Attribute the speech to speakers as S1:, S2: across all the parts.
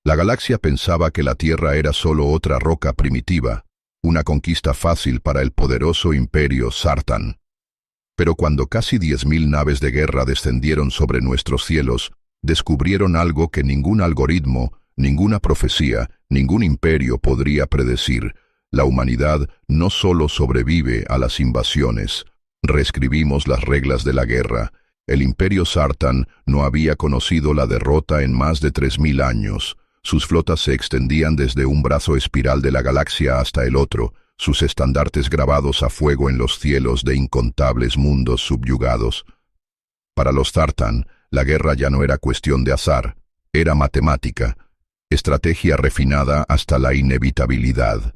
S1: La galaxia pensaba que la Tierra era solo otra roca primitiva, una conquista fácil para el poderoso imperio Sartán. Pero cuando casi 10.000 naves de guerra descendieron sobre nuestros cielos, descubrieron algo que ningún algoritmo, ninguna profecía, ningún imperio podría predecir. La humanidad no solo sobrevive a las invasiones. Reescribimos las reglas de la guerra. El imperio Sartán no había conocido la derrota en más de 3.000 años. Sus flotas se extendían desde un brazo espiral de la galaxia hasta el otro, sus estandartes grabados a fuego en los cielos de incontables mundos subyugados. Para los Sartán, la guerra ya no era cuestión de azar, era matemática, estrategia refinada hasta la inevitabilidad.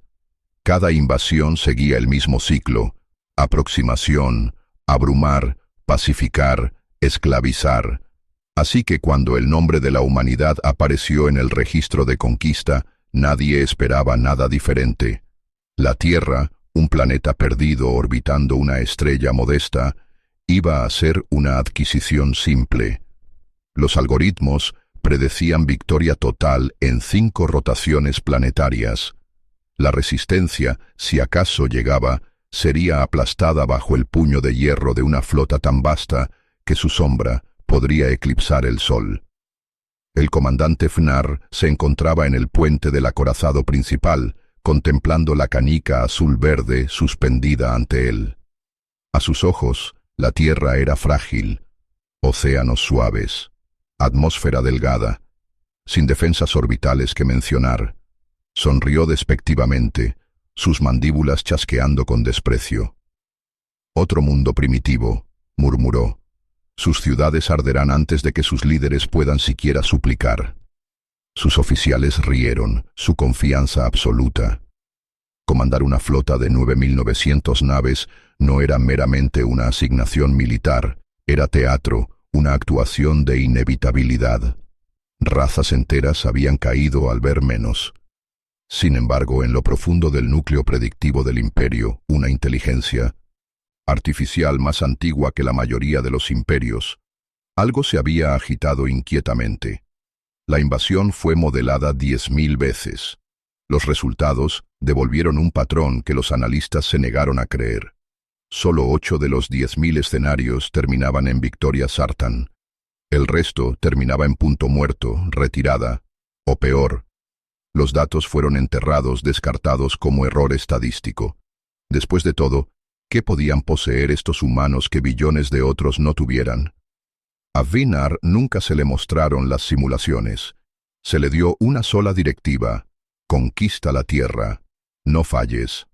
S1: Cada invasión seguía el mismo ciclo: aproximación, abrumar, pacificar, esclavizar. Así que cuando el nombre de la humanidad apareció en el registro de conquista, nadie esperaba nada diferente. La Tierra, un planeta perdido orbitando una estrella modesta, iba a ser una adquisición simple. Los algoritmos predecían victoria total en 5 rotaciones planetarias. La resistencia, si acaso llegaba, sería aplastada bajo el puño de hierro de una flota tan vasta que su sombra podría eclipsar el sol. El comandante Fnar se encontraba en el puente del acorazado principal, contemplando la canica azul-verde suspendida ante él. A sus ojos, la Tierra era frágil, océanos suaves, atmósfera delgada, sin defensas orbitales que mencionar. Sonrió despectivamente, sus mandíbulas chasqueando con desprecio. «Otro mundo primitivo», murmuró. «Sus ciudades arderán antes de que sus líderes puedan siquiera suplicar». Sus oficiales rieron, su confianza absoluta. Comandar una flota de 9.900 naves no era meramente una asignación militar, era teatro, una actuación de inevitabilidad. Razas enteras habían caído al ver menos. Sin embargo, en lo profundo del núcleo predictivo del imperio, una inteligencia artificial más antigua que la mayoría de los imperios, algo se había agitado inquietamente. La invasión fue modelada 10.000 veces. Los resultados devolvieron un patrón que los analistas se negaron a creer. Solo 8 de los 10.000 escenarios terminaban en victoria Sartán. El resto terminaba en punto muerto, retirada, o peor. Los datos fueron enterrados, descartados como error estadístico. Después de todo, ¿qué podían poseer estos humanos que billones de otros no tuvieran? A Vinar nunca se le mostraron las simulaciones. Se le dio una sola directiva: conquista la Tierra, no falles.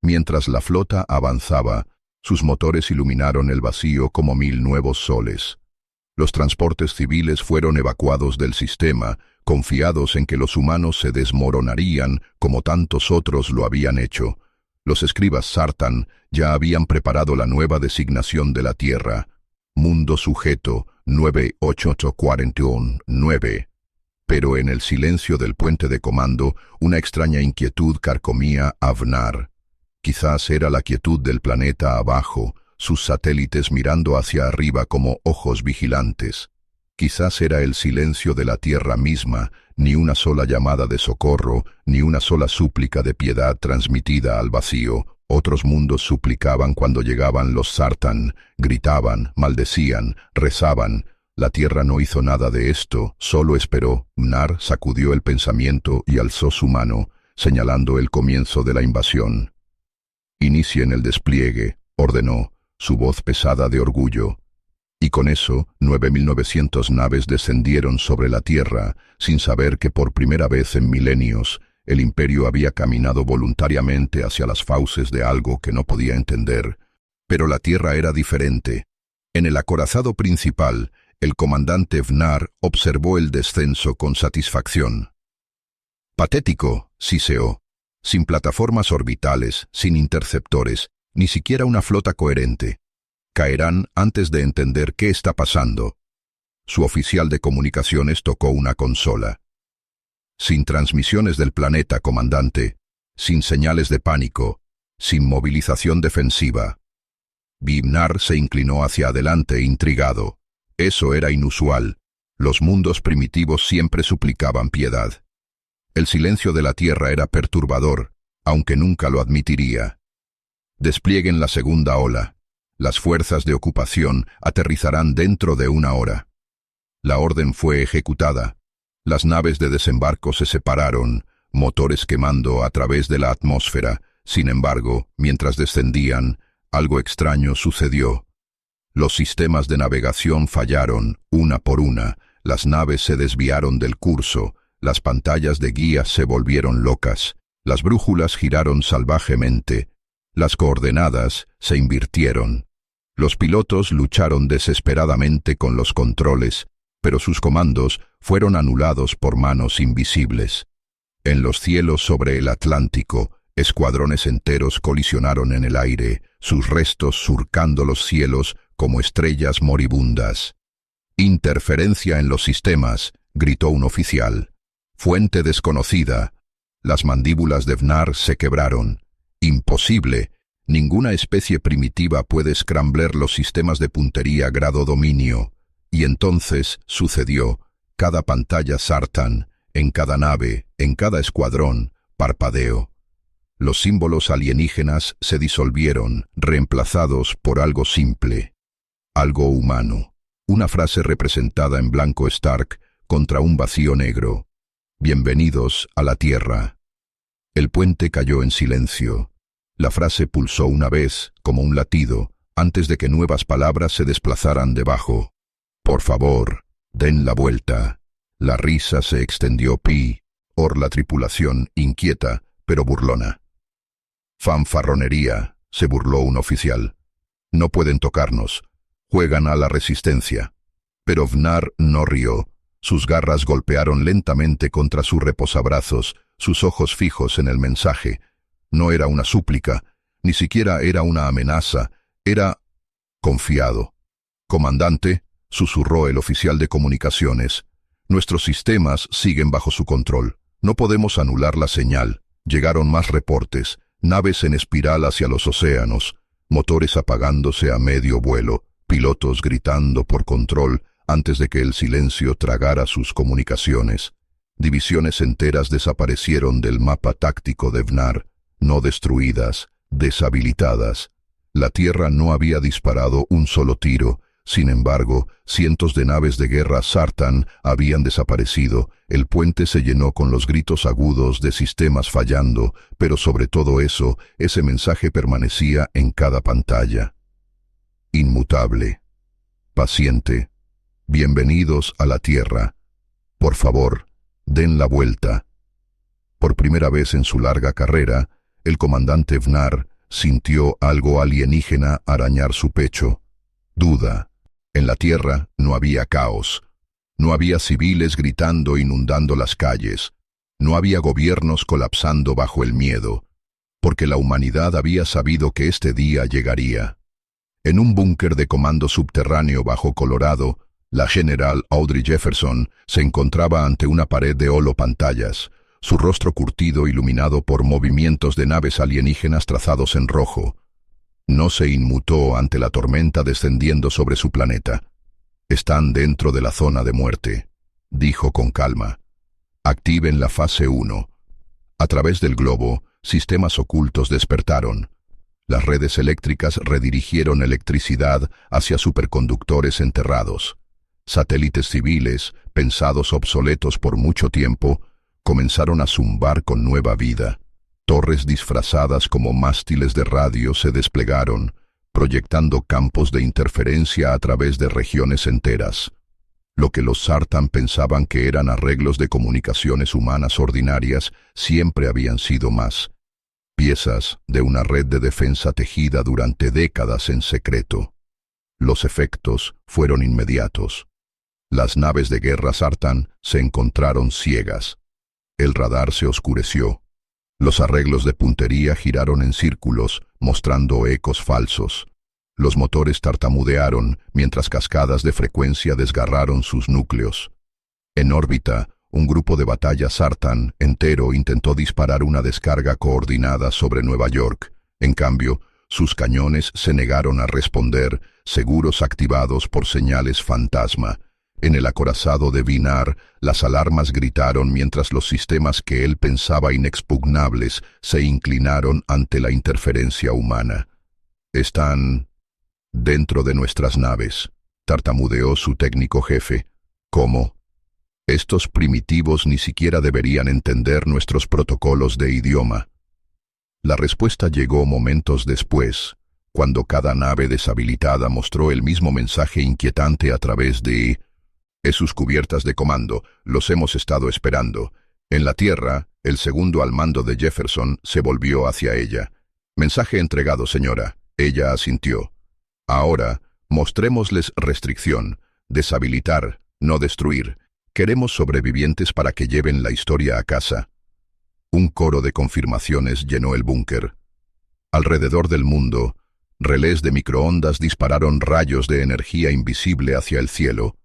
S1: Mientras la flota avanzaba, sus motores iluminaron el vacío como 1000 nuevos soles. Los transportes civiles fueron evacuados del sistema, confiados en que los humanos se desmoronarían como tantos otros lo habían hecho. Los escribas Sartán ya habían preparado la nueva designación de la Tierra: Mundo Sujeto 98841-9. Pero en el silencio del puente de comando, una extraña inquietud carcomía a Vnar. Quizás era la quietud del planeta abajo, sus satélites mirando hacia arriba como ojos vigilantes. Quizás era el silencio de la Tierra misma, ni una sola llamada de socorro, ni una sola súplica de piedad transmitida al vacío. Otros mundos suplicaban cuando llegaban los Sartán, gritaban, maldecían, rezaban. La Tierra no hizo nada de esto, solo esperó. Vnar sacudió el pensamiento y alzó su mano, señalando el comienzo de la invasión. «Inicien el despliegue», ordenó, su voz pesada de orgullo. Y con eso, 9.900 naves descendieron sobre la Tierra, sin saber que por primera vez en milenios, el imperio había caminado voluntariamente hacia las fauces de algo que no podía entender. Pero la Tierra era diferente. En el acorazado principal, el comandante Vnar observó el descenso con satisfacción. «Patético», siseó. «Sin plataformas orbitales, sin interceptores, ni siquiera una flota coherente. Caerán antes de entender qué está pasando». Su oficial de comunicaciones tocó una consola. «Sin transmisiones del planeta, comandante, sin señales de pánico, sin movilización defensiva». Vnar se inclinó hacia adelante, intrigado. Eso era inusual. Los mundos primitivos siempre suplicaban piedad. El silencio de la Tierra era perturbador, aunque nunca lo admitiría. Desplieguen la segunda ola. Las fuerzas de ocupación aterrizarán dentro de 1 hora. La orden fue ejecutada. Las naves de desembarco se separaron, motores quemando a través de la atmósfera. Sin embargo, mientras descendían, algo extraño sucedió. Los sistemas de navegación fallaron, una por una, las naves se desviaron del curso, las pantallas de guía se volvieron locas, las brújulas giraron salvajemente, las coordenadas se invirtieron. Los pilotos lucharon desesperadamente con los controles, pero sus comandos fueron anulados por manos invisibles. En los cielos sobre el Atlántico, escuadrones enteros colisionaron en el aire, sus restos surcando los cielos como estrellas moribundas. «Interferencia en los sistemas», gritó un oficial. «Fuente desconocida». Las mandíbulas de Vnar se quebraron. «Imposible. Ninguna especie primitiva puede scrambler los sistemas de puntería grado dominio». Y entonces sucedió. Cada pantalla Sartan, en cada nave, en cada escuadrón, parpadeó. Los símbolos alienígenas se disolvieron, reemplazados por algo simple, algo humano. Una frase representada en blanco Stark contra un vacío negro. «Bienvenidos a la Tierra». El puente cayó en silencio. La frase pulsó una vez, como un latido, antes de que nuevas palabras se desplazaran debajo. «Por favor, den la vuelta». La risa se extendió por la tripulación, inquieta, pero burlona. «Fanfarronería», se burló un oficial. «No pueden tocarnos. Juegan a la resistencia». Pero Vnar no rió. Sus garras golpearon lentamente contra su reposabrazos, sus ojos fijos en el mensaje. No era una súplica, ni siquiera era una amenaza, era confiado. «Comandante», susurró el oficial de comunicaciones, «nuestros sistemas siguen bajo su control. No podemos anular la señal. Llegaron más reportes, naves en espiral hacia los océanos, motores apagándose a medio vuelo, pilotos gritando por control antes de que el silencio tragara sus comunicaciones. Divisiones enteras desaparecieron del mapa táctico de Vnar, no destruidas, deshabilitadas. La Tierra no había disparado un solo tiro. Sin embargo, cientos de naves de guerra Sartan habían desaparecido, el puente se llenó con los gritos agudos de sistemas fallando, pero sobre todo eso, ese mensaje permanecía en cada pantalla. Inmutable. Paciente. Bienvenidos a la Tierra. Por favor, den la vuelta. Por primera vez en su larga carrera, el comandante Vnar sintió algo alienígena arañar su pecho. Duda. En la Tierra no había caos. No había civiles gritando inundando las calles. No había gobiernos colapsando bajo el miedo. Porque la humanidad había sabido que este día llegaría. En un búnker de comando subterráneo bajo Colorado, la general Audrey Jefferson se encontraba ante una pared de holopantallas, su rostro curtido iluminado por movimientos de naves alienígenas trazados en rojo. No se inmutó ante la tormenta descendiendo sobre su planeta. «Están dentro de la zona de muerte», dijo con calma. «Activen la fase 1». A través del globo, sistemas ocultos despertaron. Las redes eléctricas redirigieron electricidad hacia superconductores enterrados. Satélites civiles, pensados obsoletos por mucho tiempo, comenzaron a zumbar con nueva vida. Torres disfrazadas como mástiles de radio se desplegaron, proyectando campos de interferencia a través de regiones enteras. Lo que los Sartan pensaban que eran arreglos de comunicaciones humanas ordinarias siempre habían sido más. Piezas de una red de defensa tejida durante décadas en secreto. Los efectos fueron inmediatos. Las naves de guerra Sartan se encontraron ciegas. El radar se oscureció. Los arreglos de puntería giraron en círculos, mostrando ecos falsos. Los motores tartamudearon, mientras cascadas de frecuencia desgarraron sus núcleos. En órbita, un grupo de batalla Sartan entero intentó disparar una descarga coordinada sobre Nueva York. En cambio, sus cañones se negaron a responder, seguros activados por señales fantasma. En el acorazado de Vinar, las alarmas gritaron mientras los sistemas que él pensaba inexpugnables se inclinaron ante la interferencia humana. «Están dentro de nuestras naves», tartamudeó su técnico jefe. «¿Cómo? Estos primitivos ni siquiera deberían entender nuestros protocolos de idioma». La respuesta llegó momentos después, cuando cada nave deshabilitada mostró el mismo mensaje inquietante a través de sus cubiertas de comando. «Los hemos estado esperando». En la Tierra, el segundo al mando de Jefferson se volvió hacia ella. «Mensaje entregado, señora». Ella asintió. «Ahora, mostrémosles restricción. Deshabilitar, no destruir. Queremos sobrevivientes para que lleven la historia a casa». Un coro de confirmaciones llenó el búnker. Alrededor del mundo, relés de microondas dispararon rayos de energía invisible hacia el cielo.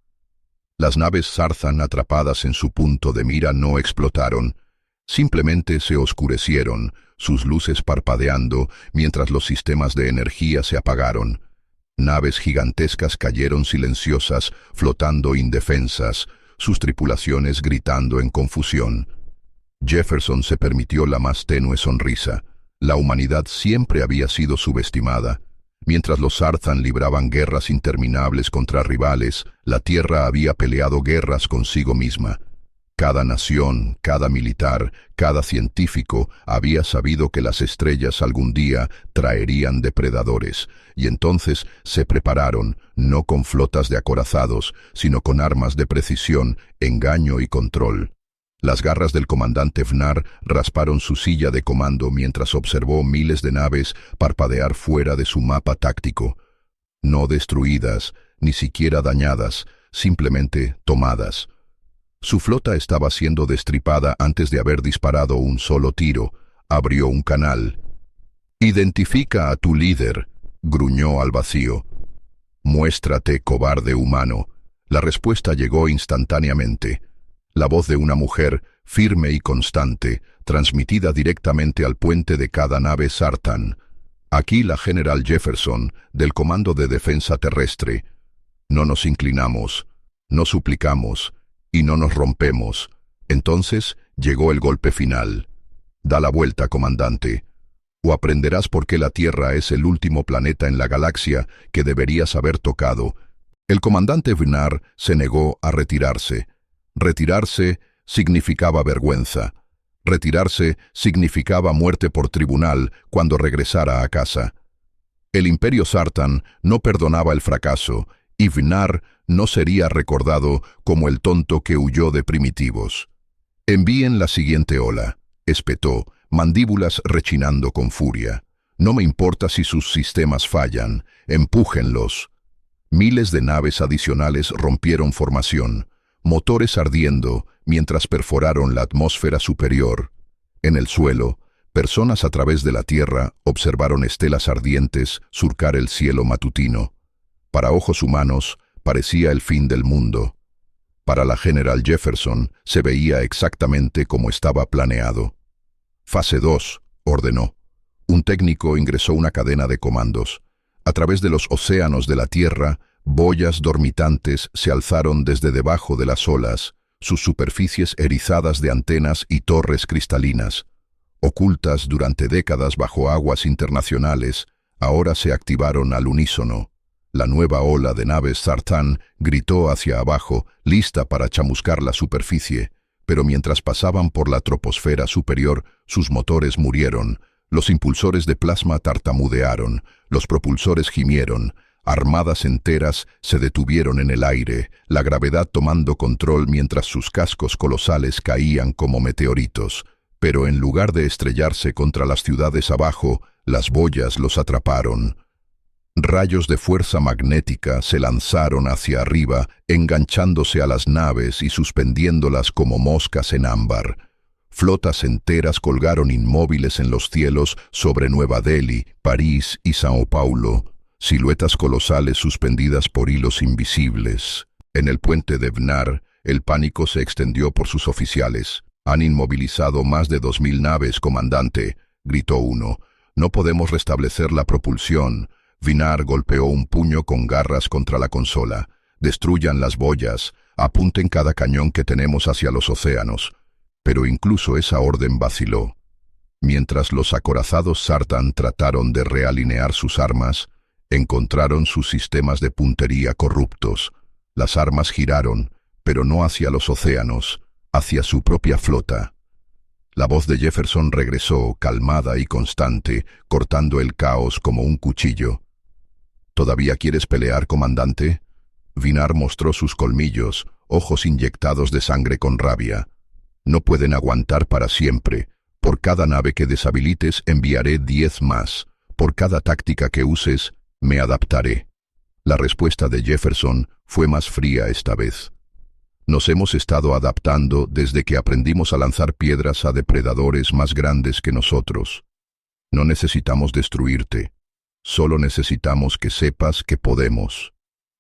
S1: Las naves Sarthan atrapadas en su punto de mira no explotaron, simplemente se oscurecieron, sus luces parpadeando mientras los sistemas de energía se apagaron. Naves gigantescas cayeron silenciosas, flotando indefensas, sus tripulaciones gritando en confusión. Jefferson se permitió la más tenue sonrisa. La humanidad siempre había sido subestimada. Mientras los Sarthan libraban guerras interminables contra rivales, la Tierra había peleado guerras consigo misma. Cada nación, cada militar, cada científico había sabido que las estrellas algún día traerían depredadores, y entonces se prepararon, no con flotas de acorazados, sino con armas de precisión, engaño y control. Las garras del comandante Vinar rasparon su silla de comando mientras observó miles de naves parpadear fuera de su mapa táctico. No destruidas, ni siquiera dañadas, simplemente tomadas. Su flota estaba siendo destripada antes de haber disparado un solo tiro. Abrió un canal. «Identifica a tu líder», gruñó al vacío. «Muéstrate, cobarde humano». La respuesta llegó instantáneamente. La voz de una mujer, firme y constante, transmitida directamente al puente de cada nave Sarthan. «Aquí la General Jefferson, del Comando de Defensa Terrestre. No nos inclinamos, no suplicamos, y no nos rompemos». Entonces llegó el golpe final. «Da la vuelta, comandante, o aprenderás por qué la Tierra es el último planeta en la galaxia que deberías haber tocado». El comandante Vinar se negó a retirarse. Retirarse significaba vergüenza. Retirarse significaba muerte por tribunal cuando regresara a casa. El Imperio Sarthan no perdonaba el fracaso, y Vinar no sería recordado como el tonto que huyó de primitivos. «Envíen la siguiente ola», espetó, mandíbulas rechinando con furia. «No me importa si sus sistemas fallan, empújenlos». Miles de naves adicionales rompieron formación, motores ardiendo mientras perforaron la atmósfera superior. En el suelo, personas a través de la Tierra observaron estelas ardientes surcar el cielo matutino. Para ojos humanos, parecía el fin del mundo. Para la General Jefferson, se veía exactamente como estaba planeado. «Fase 2», ordenó. Un técnico ingresó una cadena de comandos. A través de los océanos de la Tierra, boyas dormitantes se alzaron desde debajo de las olas, sus superficies erizadas de antenas y torres cristalinas. Ocultas durante décadas bajo aguas internacionales, ahora se activaron al unísono. La nueva ola de naves Sarthan gritó hacia abajo, lista para chamuscar la superficie, pero mientras pasaban por la troposfera superior, sus motores murieron, los impulsores de plasma tartamudearon, los propulsores gimieron, armadas enteras se detuvieron en el aire, la gravedad tomando control mientras sus cascos colosales caían como meteoritos. Pero en lugar de estrellarse contra las ciudades abajo, las boyas los atraparon. Rayos de fuerza magnética se lanzaron hacia arriba, enganchándose a las naves y suspendiéndolas como moscas en ámbar. Flotas enteras colgaron inmóviles en los cielos sobre Nueva Delhi, París y Sao Paulo. Siluetas colosales suspendidas por hilos invisibles. En el puente de Vinar, el pánico se extendió por sus oficiales. «Han inmovilizado más de 2000 naves, comandante», gritó uno. «No podemos restablecer la propulsión». Vinar golpeó un puño con garras contra la consola. «Destruyan las boyas. apunten cada cañón que tenemos hacia los océanos. Pero incluso esa orden vaciló. Mientras los acorazados Sartán trataron de realinear sus armas, encontraron sus sistemas de puntería corruptos. Las armas giraron, pero no hacia los océanos, hacia su propia flota. La voz de Jefferson regresó, calmada y constante, cortando el caos como un cuchillo. ¿Todavía quieres pelear, comandante? Vinar mostró sus colmillos, ojos inyectados de sangre con rabia. No pueden aguantar para siempre. Por cada nave que deshabilites enviaré 10 más. Por cada táctica que uses, me adaptaré. La respuesta de Jefferson fue más fría esta vez. Nos hemos estado adaptando desde que aprendimos a lanzar piedras a depredadores más grandes que nosotros. No necesitamos destruirte. Solo necesitamos que sepas que podemos.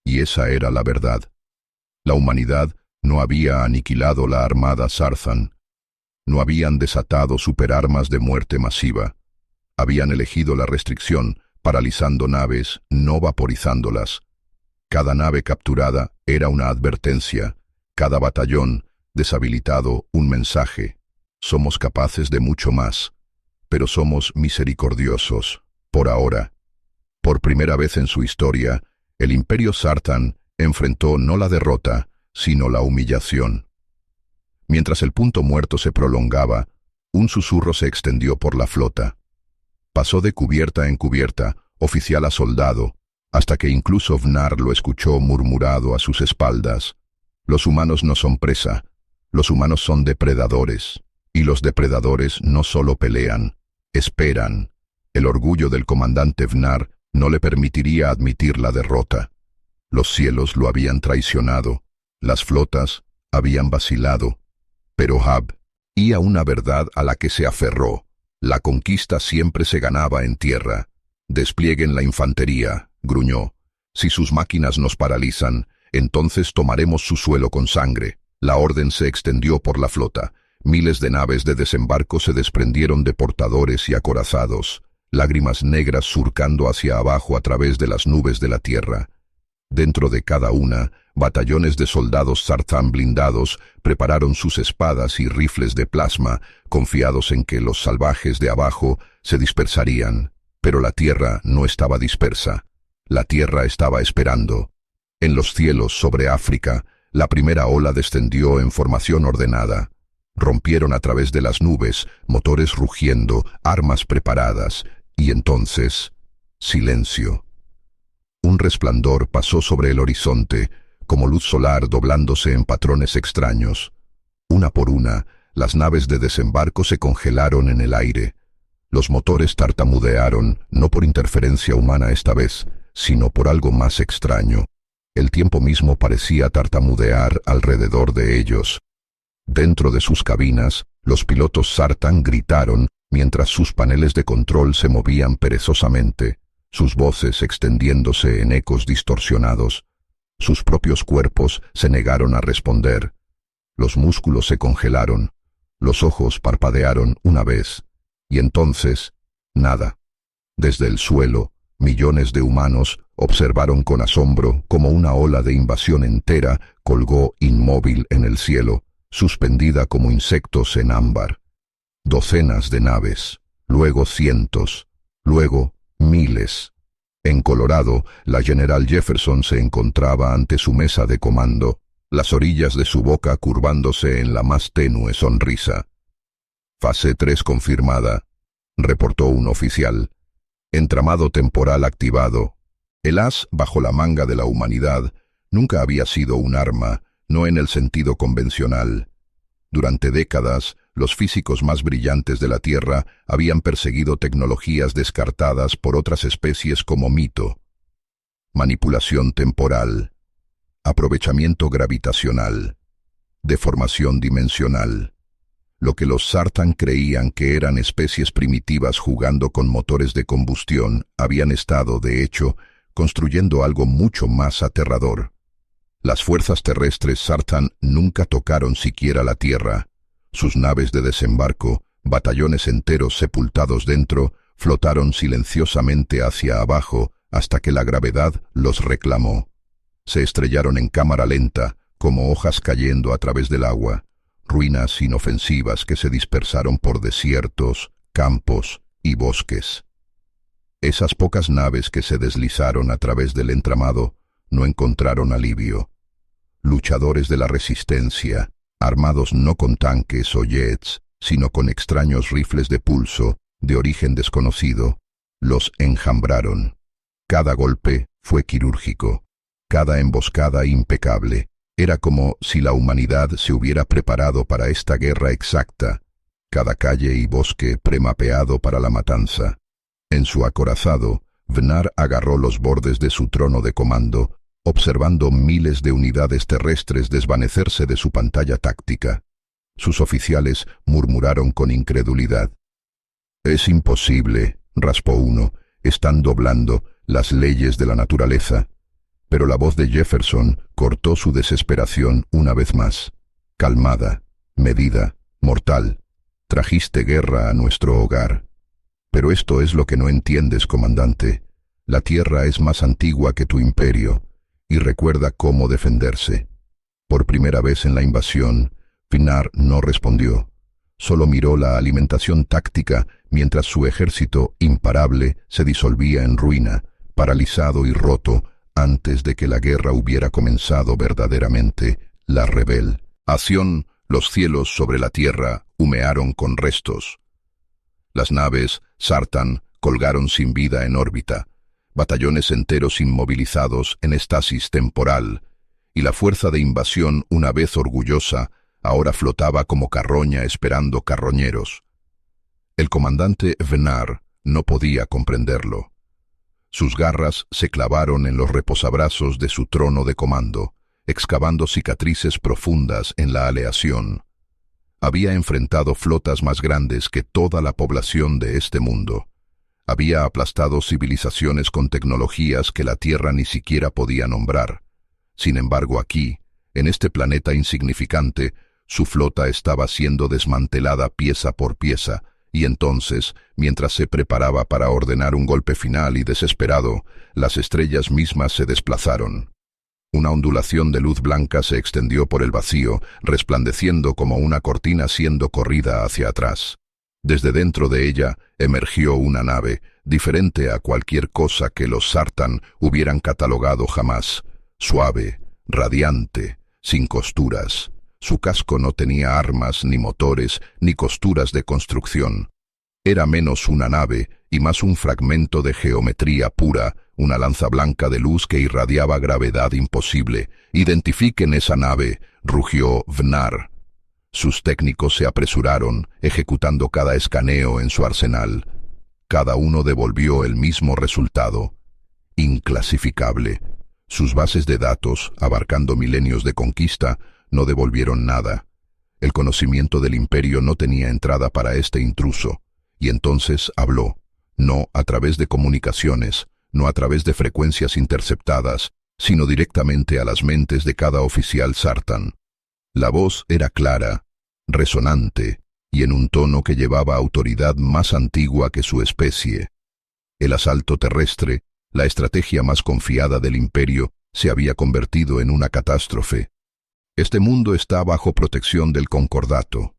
S1: Y esa era la verdad. La humanidad no había aniquilado la armada Sartán. No habían desatado superarmas de muerte masiva. Habían elegido la restricción, paralizando naves, no vaporizándolas. Cada nave capturada era una advertencia. Cada batallón deshabilitado un mensaje. Somos capaces de mucho más. Pero somos misericordiosos, por ahora. Por primera vez en su historia, el Imperio Sartán enfrentó no la derrota, sino la humillación. Mientras el punto muerto se prolongaba, un susurro se extendió por la flota. Pasó de cubierta en cubierta, oficial a soldado, hasta que incluso Vnar lo escuchó murmurado a sus espaldas. Los humanos no son presa, los humanos son depredadores, y los depredadores no solo pelean, esperan. El orgullo del comandante Vnar no le permitiría admitir la derrota. Los cielos lo habían traicionado, las flotas habían vacilado, pero había una verdad a la que se aferró. La conquista siempre se ganaba en tierra. Desplieguen la infantería, gruñó. Si sus máquinas nos paralizan, entonces tomaremos su suelo con sangre. La orden se extendió por la flota. Miles de naves de desembarco se desprendieron de portadores y acorazados, lágrimas negras surcando hacia abajo a través de las nubes de la tierra. Dentro de cada una, batallones de soldados Sartán blindados prepararon sus espadas y rifles de plasma, confiados en que los salvajes de abajo se dispersarían. Pero la tierra no estaba dispersa. La tierra estaba esperando. En los cielos sobre África, la primera ola descendió en formación ordenada. Rompieron a través de las nubes, motores rugiendo, armas preparadas, y entonces, silencio. Un resplandor pasó sobre el horizonte, como luz solar doblándose en patrones extraños. Una por una, las naves de desembarco se congelaron en el aire. Los motores tartamudearon, no por interferencia humana esta vez, sino por algo más extraño. El tiempo mismo parecía tartamudear alrededor de ellos. Dentro de sus cabinas, los pilotos Sartán gritaron mientras sus paneles de control se movían perezosamente, sus voces extendiéndose en ecos distorsionados. Sus propios cuerpos se negaron a responder. Los músculos se congelaron, los ojos parpadearon una vez, y entonces, nada. Desde el suelo, millones de humanos observaron con asombro cómo una ola de invasión entera colgó inmóvil en el cielo, suspendida como insectos en ámbar. Docenas de naves, luego cientos, luego miles. En Colorado, la General Jefferson se encontraba ante su mesa de comando, las orillas de su boca curvándose en la más tenue sonrisa. Fase 3 confirmada, reportó un oficial. Entramado temporal activado. El as bajo la manga de la humanidad nunca había sido un arma, no en el sentido convencional. Durante décadas, los físicos más brillantes de la Tierra habían perseguido tecnologías descartadas por otras especies como mito, manipulación temporal, aprovechamiento gravitacional, deformación dimensional. Lo que los Sartán creían que eran especies primitivas jugando con motores de combustión, habían estado, de hecho, construyendo algo mucho más aterrador. Las fuerzas terrestres Sartán nunca tocaron siquiera la tierra. Sus naves de desembarco, batallones enteros sepultados dentro, flotaron silenciosamente hacia abajo hasta que la gravedad los reclamó. Se estrellaron en cámara lenta, como hojas cayendo a través del agua, ruinas inofensivas que se dispersaron por desiertos, campos y bosques. Esas pocas naves que se deslizaron a través del entramado no encontraron alivio. Luchadores de la resistencia, armados no con tanques o jets, sino con extraños rifles de pulso, de origen desconocido, los enjambraron. Cada golpe fue quirúrgico, cada emboscada impecable. Era como si la humanidad se hubiera preparado para esta guerra exacta, cada calle y bosque premapeado para la matanza. En su acorazado, Vnar agarró los bordes de su trono de comando, observando miles de unidades terrestres desvanecerse de su pantalla táctica. Sus oficiales murmuraron con incredulidad. «Es imposible», raspó uno, «están doblando las leyes de la naturaleza». Pero la voz de Jefferson cortó su desesperación una vez más. «Calmada, medida, mortal. Trajiste guerra a nuestro hogar. Pero esto es lo que no entiendes, comandante. La tierra es más antigua que tu imperio, y recuerda cómo defenderse». Por primera vez en la invasión, Vnar no respondió. Solo miró la alimentación táctica mientras su ejército imparable se disolvía en ruina, paralizado y roto, antes de que la guerra hubiera comenzado verdaderamente. La revelación, los cielos sobre la tierra humearon con restos. Las naves Sartan colgaron sin vida en órbita, batallones enteros inmovilizados en estasis temporal, y la fuerza de invasión, una vez orgullosa, ahora flotaba como carroña esperando carroñeros. El comandante Vnar no podía comprenderlo. Sus garras se clavaron en los reposabrazos de su trono de comando, excavando cicatrices profundas en la aleación. Había enfrentado flotas más grandes que toda la población de este mundo. Había aplastado civilizaciones con tecnologías que la Tierra ni siquiera podía nombrar. Sin embargo, aquí, en este planeta insignificante, su flota estaba siendo desmantelada pieza por pieza, y entonces, mientras se preparaba para ordenar un golpe final y desesperado, las estrellas mismas se desplazaron. Una ondulación de luz blanca se extendió por el vacío, resplandeciendo como una cortina siendo corrida hacia atrás. Desde dentro de ella emergió una nave, diferente a cualquier cosa que los Sartan hubieran catalogado jamás. Suave, radiante, sin costuras. Su casco no tenía armas, ni motores, ni costuras de construcción. Era menos una nave y más un fragmento de geometría pura, una lanza blanca de luz que irradiaba gravedad imposible. «Identifiquen esa nave», rugió Vnar. Sus técnicos se apresuraron, ejecutando cada escaneo en su arsenal. Cada uno devolvió el mismo resultado: inclasificable. Sus bases de datos, abarcando milenios de conquista, no devolvieron nada. El conocimiento del imperio no tenía entrada para este intruso, y entonces habló, no a través de comunicaciones, no a través de frecuencias interceptadas, sino directamente a las mentes de cada oficial Sartan. La voz era clara, resonante, y en un tono que llevaba autoridad más antigua que su especie. El asalto terrestre, la estrategia más confiada del imperio, se había convertido en una catástrofe. Este mundo está bajo protección del Concordato.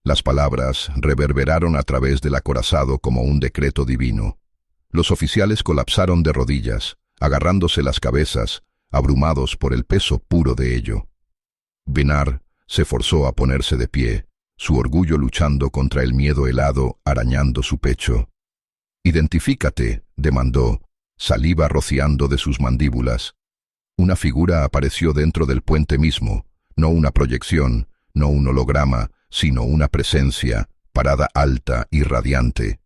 S1: Las palabras reverberaron a través del acorazado como un decreto divino. Los oficiales colapsaron de rodillas, agarrándose las cabezas, abrumados por el peso puro de ello. Vnar se forzó a ponerse de pie, su orgullo luchando contra el miedo helado arañando su pecho. «Identifícate», demandó, saliva rociando de sus mandíbulas. Una figura apareció dentro del puente mismo, no una proyección, no un holograma, sino una presencia, parada alta y radiante.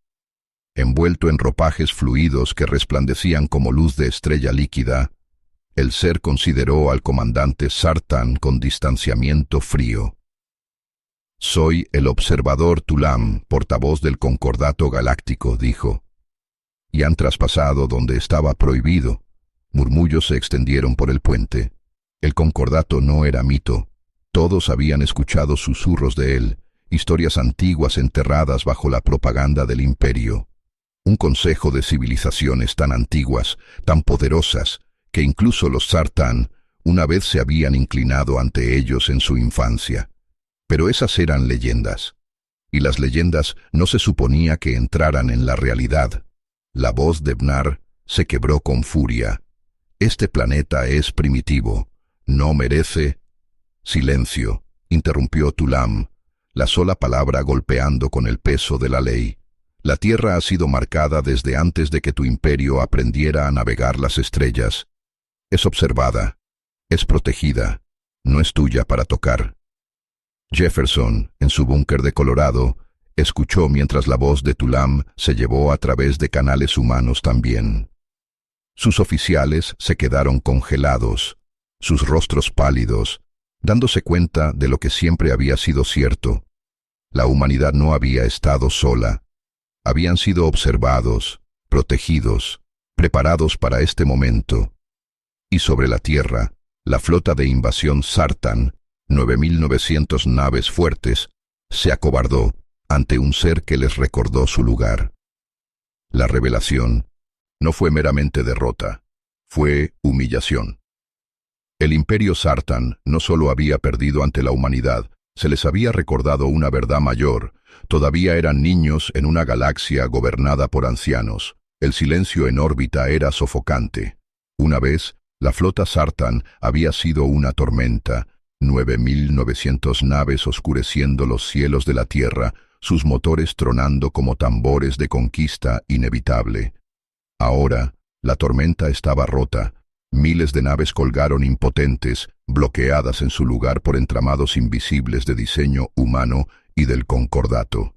S1: Envuelto en ropajes fluidos que resplandecían como luz de estrella líquida, el ser consideró al comandante Sartan con distanciamiento frío. «Soy el observador Tulam, portavoz del Concordato Galáctico», dijo. «Y han traspasado donde estaba prohibido». Murmullos se extendieron por el puente. El Concordato no era mito. Todos habían escuchado susurros de él, historias antiguas enterradas bajo la propaganda del imperio. Un consejo de civilizaciones tan antiguas, tan poderosas, que incluso los Sartan, Una vez se habían inclinado ante ellos en su infancia. Pero esas eran leyendas. Y las leyendas no se suponía que entraran en la realidad. La voz de Bnar se quebró con furia. Este planeta es primitivo. No merece... Silencio, interrumpió Tulam, la sola palabra golpeando con el peso de la ley. La Tierra ha sido marcada desde antes de que tu imperio aprendiera a navegar las estrellas. Es observada, es protegida, no es tuya para tocar. Jefferson, en su búnker de Colorado, escuchó mientras la voz de Tulam se llevó a través de canales humanos también. Sus oficiales se quedaron congelados, sus rostros pálidos, dándose cuenta de lo que siempre había sido cierto. La humanidad no había estado sola. Habían sido observados, protegidos, preparados para este momento. Y sobre la Tierra, la flota de invasión Sartan, 9.900 naves fuertes, se acobardó ante un ser que les recordó su lugar. La revelación no fue meramente derrota, fue humillación. El imperio Sartan no solo había perdido ante la humanidad, se les había recordado una verdad mayor. Todavía eran niños en una galaxia gobernada por ancianos. El silencio en órbita era sofocante. Una vez, la flota Sartan había sido una tormenta, 9.900 naves oscureciendo los cielos de la Tierra, sus motores tronando como tambores de conquista inevitable. Ahora, la tormenta estaba rota. Miles de naves colgaron impotentes, bloqueadas en su lugar por entramados invisibles de diseño humano y del concordato.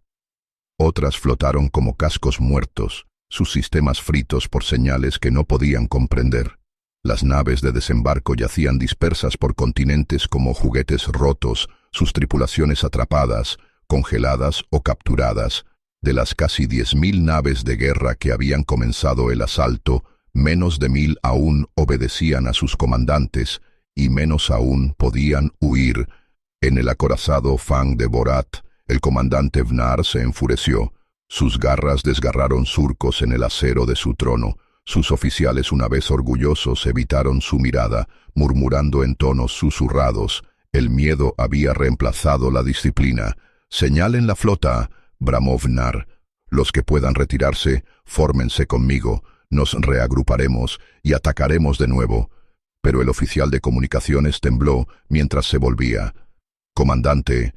S1: Otras flotaron como cascos muertos, sus sistemas fritos por señales que no podían comprender. Las naves de desembarco yacían dispersas por continentes como juguetes rotos, sus tripulaciones atrapadas, congeladas o capturadas. De las casi 10.000 naves de guerra que habían comenzado el asalto, menos de 1.000 aún obedecían a sus comandantes, y menos aún podían huir. En el acorazado Fang de Borat, el comandante Bnar se enfureció. Sus garras desgarraron surcos en el acero de su trono. Sus oficiales, una vez orgullosos, evitaron su mirada, murmurando en tonos susurrados. El miedo había reemplazado la disciplina. «Señalen la flota», bramó Bnar. «Los que puedan retirarse, fórmense conmigo. Nos reagruparemos y atacaremos de nuevo». Pero el oficial de comunicaciones tembló mientras se volvía. «Comandante,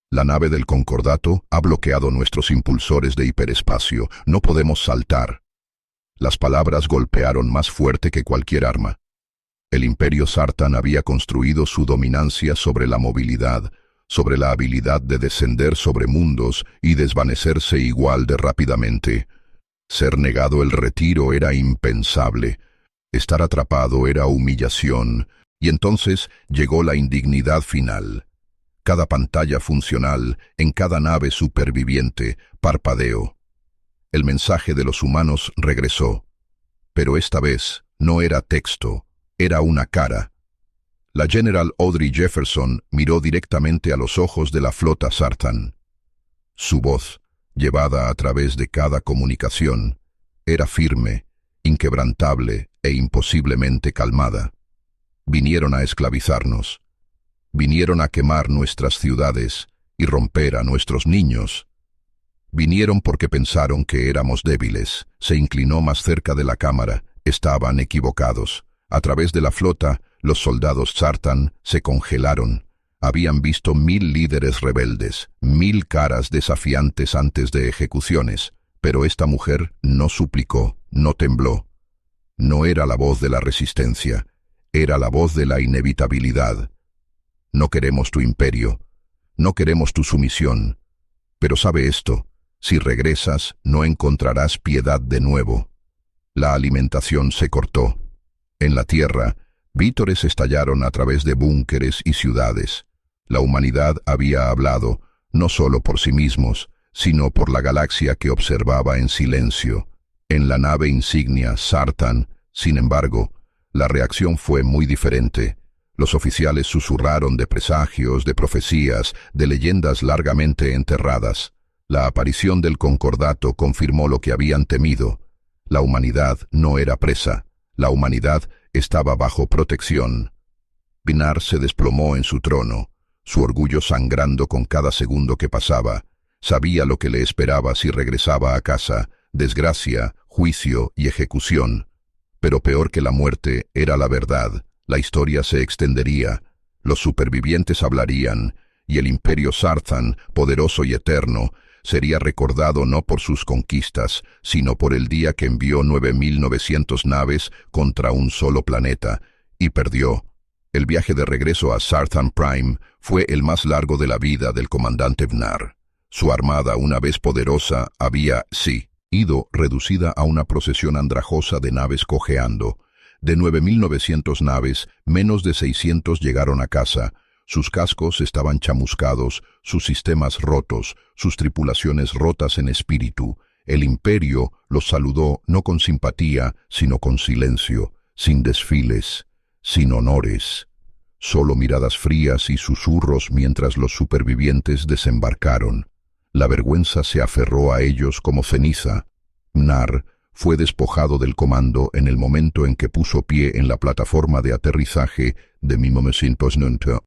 S1: la nave del Concordato ha bloqueado nuestros impulsores de hiperespacio. No podemos saltar». Las palabras golpearon más fuerte que cualquier arma. El imperio Sartan había construido su dominancia sobre la movilidad, sobre la habilidad de descender sobre mundos y desvanecerse igual de rápidamente. Ser negado el retiro era impensable. Estar atrapado era humillación, y entonces llegó la indignidad final. Cada pantalla funcional, en cada nave superviviente, parpadeó. El mensaje de los humanos regresó. Pero esta vez no era texto, era una cara. La General Audrey Jefferson miró directamente a los ojos de la flota Sartan. Su voz, llevada a través de cada comunicación, era firme, inquebrantable e imposiblemente calmada. Vinieron a esclavizarnos. Vinieron a quemar nuestras ciudades y romper a nuestros niños. Vinieron porque pensaron que éramos débiles. Se inclinó más cerca de la cámara. Estaban equivocados. A través de la flota, los soldados Sartan se congelaron. Habían visto 1.000 líderes rebeldes, 1.000 caras desafiantes antes de ejecuciones, pero esta mujer no suplicó, no tembló. No era la voz de la resistencia, era la voz de la inevitabilidad. No queremos tu imperio, no queremos tu sumisión, pero sabe esto, si regresas no encontrarás piedad de nuevo. La alimentación se cortó. En la tierra, vítores estallaron a través de búnkeres y ciudades. La humanidad había hablado, no solo por sí mismos, sino por la galaxia que observaba en silencio. En la nave insignia Sartan, sin embargo, la reacción fue muy diferente. Los oficiales susurraron de presagios, de profecías, de leyendas largamente enterradas. La aparición del Concordato confirmó lo que habían temido. La humanidad no era presa. La humanidad estaba bajo protección. Pinar se desplomó en su trono, su orgullo sangrando con cada segundo que pasaba. Sabía lo que le esperaba si regresaba a casa: desgracia, juicio y ejecución. Pero peor que la muerte era la verdad. La historia se extendería, los supervivientes hablarían, y el imperio Sarthan, poderoso y eterno, sería recordado no por sus conquistas, sino por el día que envió 9.900 naves contra un solo planeta, y perdió. El viaje de regreso a Sarthan Prime fue el más largo de la vida del comandante Bnar. Su armada, una vez poderosa, había, sí, ido reducida a una procesión andrajosa de naves cojeando. De 9.900 naves, menos de 600 llegaron a casa. Sus cascos estaban chamuscados, sus sistemas rotos, sus tripulaciones rotas en espíritu. El imperio los saludó no con simpatía, sino con silencio, sin desfiles, sin honores. Solo miradas frías y susurros mientras los supervivientes desembarcaron. La vergüenza se aferró a ellos como ceniza. Bnar fue despojado del comando en el momento en que puso pie en la plataforma de aterrizaje de 1990.